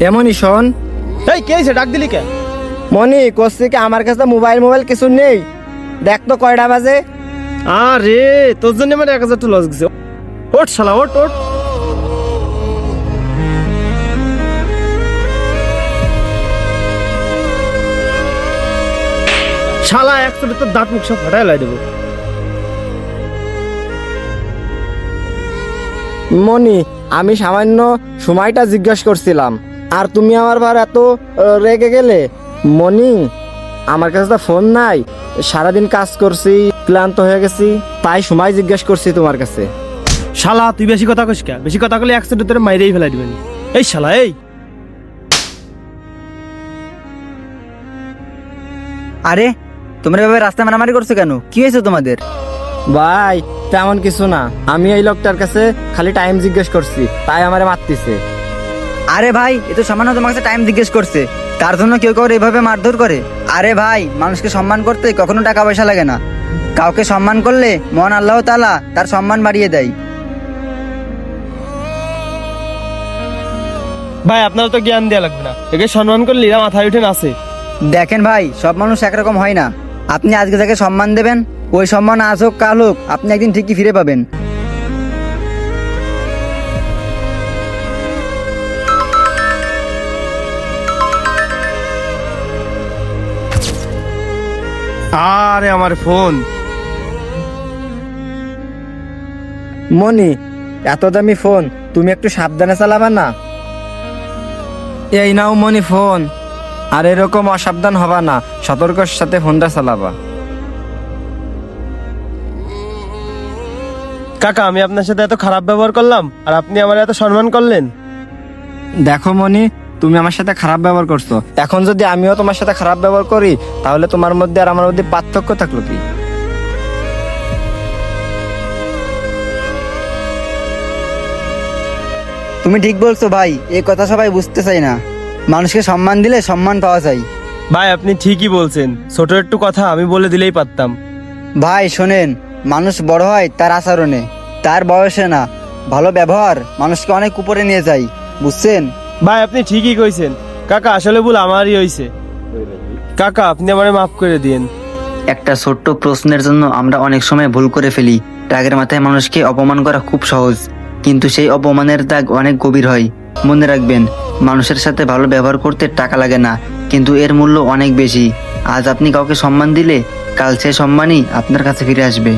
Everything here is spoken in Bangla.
এমনই শোন। এই কে এসে ডাক দিলি কে? মনি করছি কি আমার কাছে মোবাইল কিছু নেই, দেখ তো কয়টা বাজে। আরে তোর জন্য আমার 1000 টাকা লস গেছে। ওঠ শালা ওঠ ওঠ। শালা একসাথে তোর দাঁত মুখ সব ফাটাই লাই দেবো। মনি আমি সামান্য সময়টা জিজ্ঞাসা করছিলাম, আর তুমি আমার বার এত রেগে গেলে। মনি আমার কাছে তো ফোন নাই, সারাদিন কাজ করছি, ক্লান্ত হয়ে গেছি, তাই সময় জিজ্ঞাসা করছি তোমার কাছে। শালা তুই বেশি কথা কইস কে? বেশি কথা কইলে একসাথে তোরে মাইরেই ফেলাই দিবেন। এই শালা এই। আরে তোমরা এভাবে রাস্তা মারামারি করছো কেন? কি হয়েছে তোমাদের? ভাই তেমন কিছু না, আমি এই লোকটার কাছে খালি টাইম জিজ্ঞেস করছি, তাই আমারে মারতিছে। আরে ভাই এ তো সামান্য তোমার কাছে টাইম জিজ্ঞেস করছে, তার জন্য কেউ কাউকে এভাবে মারধর করে? আরে ভাই মানুষকে সম্মান করতে কখনো টাকা পয়সা লাগে না, কাউকে সম্মান করলে মহান আল্লাহ তাআলা তার সম্মান বাড়িয়ে দেয়। ভাই আপনারা তো জ্ঞান দেয়া লাগবে না, একে সম্মান করলে এরা মাথায় উঠে নাচে। দেখেন ভাই সব মানুষ একরকম হয় না, আপনি আজকে যাকে সম্মান দেবেন ওই সম্মান আজ হোক কাল হোক আপনি একদিন ঠিকই ফিরে পাবেন। আরে আমার ফোন। মনি এত দামি ফোন, তুমি একটু সাবধানে চালাবা না? এই নাও মনি ফোন, আর এরকম অসাবধান হবা না, সতর্কর সাথে ফোনটা চালাবা। কাকা আমি আপনার সাথে এত খারাপ ব্যবহার করলাম আর আপনি আমার এত সম্মান করলেন। দেখো মনি, তুমি আমার সাথে খারাপ ব্যবহার করছো, এখন যদি আমিও তোমার সাথে খারাপ ব্যবহার করি তাহলে তোমার মধ্যে আর আমার মধ্যে পার্থক্য থাকলো কি? তুমি ঠিক বলছো ভাই, এই কথা সবাই বুঝতে চায় না, মানুষকে সম্মান দিলে সম্মান পাওয়া যায়। ভাই আপনি ঠিকই বলছেন, ছোট একটু কথা আমি বলে দিলেই পারতাম। ভাই শোনেন, মানুষ বড় হয় তার আচরণে, তার বয়সে না। ভালো ব্যবহার মানুষকে অনেক উপরে নিয়ে যায়, বুঝছেন? ভাই আপনি ঠিকই কইছেন, কাকা আসলে ভুল আমারই হইছে। কাকা আপনি আমারে মাফ করে দিয়েন। একটা ছোট্ট প্রশ্নের জন্য আমরা অনেক সময় ভুল করে ফেলি। রাগের মাথায় মানুষকে অপমান করা খুব সহজ, কিন্তু সেই অপমানের দাগ অনেক গভীর হয়। মনে রাখবেন, মানুষের সাথে ভালো ব্যবহার করতে টাকা লাগে না, কিন্তু এর মূল্য অনেক বেশি। আজ আপনি কাউকে সম্মান দিলে কাল সে সম্মানই আপনার কাছে ফিরে আসবে।